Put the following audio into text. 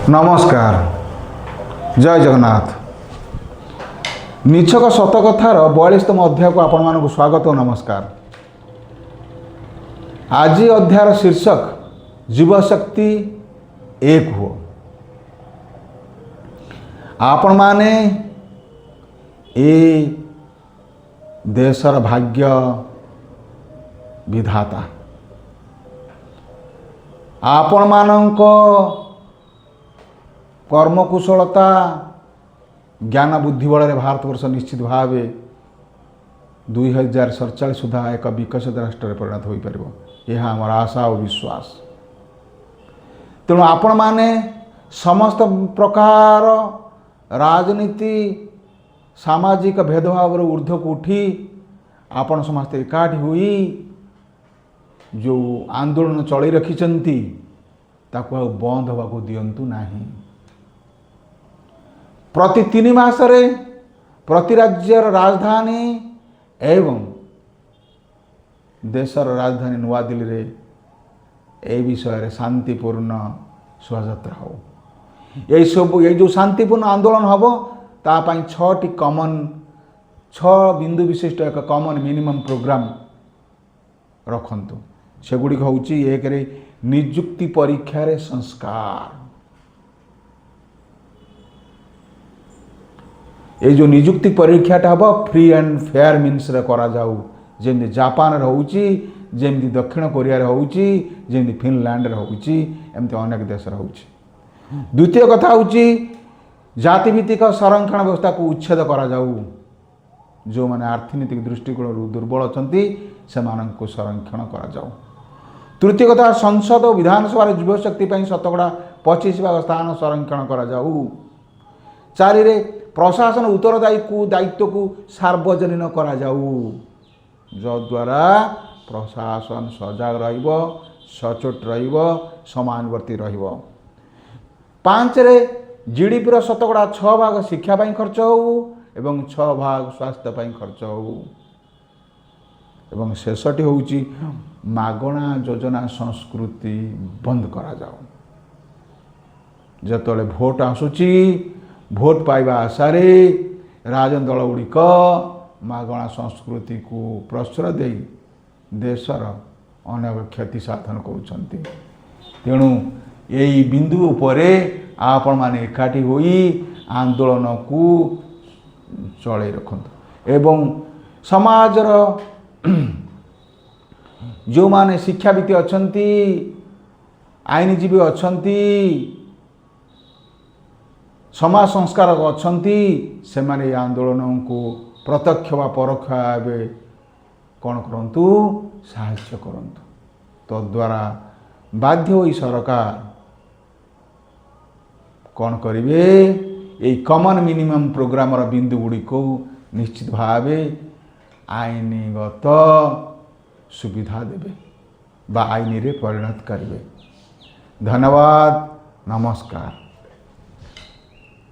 नमस्कार जय जगन्नाथ निछक सत कथार 42तम अध्याय को आपण मानक स्वागत और नमस्कार। आज अध्यायर शीर्षक जीवशक्ति एक हो। आपण माने ए देशर भाग्य विधाता आपण मानक कर्मकुशलता ज्ञान बुद्धि बल भारतवर्ष निश्चित भाव 2047 सुधा एक विकसित राष्ट्र में परिणत हो पार। यह आम आशा और विश्वास। तेणु आपण माने समस्त प्रकार राजनीति सामाजिक भेदभाव ऊर्ध्व को उठी आपण समस्ते एकाठी हुई जो आंदोलन चल रखिंट ताकू बंद होगा को दिंतु नहीं। प्रति 3 मासरे प्रति राज्यर राजधानी एवं देशर राजधानी नुआ दिल्ली रे ए विषय शांतिपूर्ण शोभायात्रा हो। यही सब ये जो शांतिपूर्ण आंदोलन हम तापाई 6टी कमन 6 बिंदु विशिष्ट एक कमन मिनिमम प्रोग्राम रखंतु। सेगुड़ी हूँ एक निजुक्ति परीक्षा रे संस्कार। ये जो निजुक्ति परीक्षाटा हम फ्री एंड फेयर मीन्स रे करा जाऊ जेमती जापान होउची जेमती दक्षिण कोरिया रे होउची जेमती फिनलैंड रे होउची एमती अनेक देश रे होउची। द्वितीय कथा होउची जातिभित्तिक संरक्षण व्यवस्था को उच्छेद करा जाऊ। जो माने आर्थिक दृष्टिकोण दुर्बल अछंती सेमानंको संरक्षण करा जाऊ। तृतीय कथा संसद और विधानसभा युवशक्ति 25% स्थान संरक्षण करा जाऊ। 4 प्रशासन उत्तरदायी दायित्व को सार्वजनीन करा जाऊ जद्वारा प्रशासन सजग रहिबो सचोट रहिबो समानुवर्ती रहिबो। 5 जीडीपी 6% शिक्षा पाई खर्च हो एवं 6% स्वास्थ्य पाई खर्च हो। एवं शेषटी होउची मागणा योजना संस्कृति बंद करा जाऊ। जतले भोट आसुची भोट पाइबा आशारे राजन दल गुड़िक मागणा संस्कृति को प्रश्रय दे देशर अनेक क्षति साधन करुछंती। तेणु यही बिंदु उपरे आपण माने एकाठी होई आंदोलन को चले रखंतु। एवं समाजर जो माने शिक्षाविद अछंती आईनजीवी अछंती समाज संस्कारक अछंती से माने आंदोलन को प्रत्यक्ष व परोक्ष भाव कौन करंतु साहाय्य करंतु। तो द्वारा बाध्य होई सरकार कौन करिवे ए कमन मिनिमम प्रोग्राम रा बिंदु गुड़ी को निश्चित भाव आईनगत सुविधा देवे बा आईन रे परिणत करिवे। धन्यवाद नमस्कार।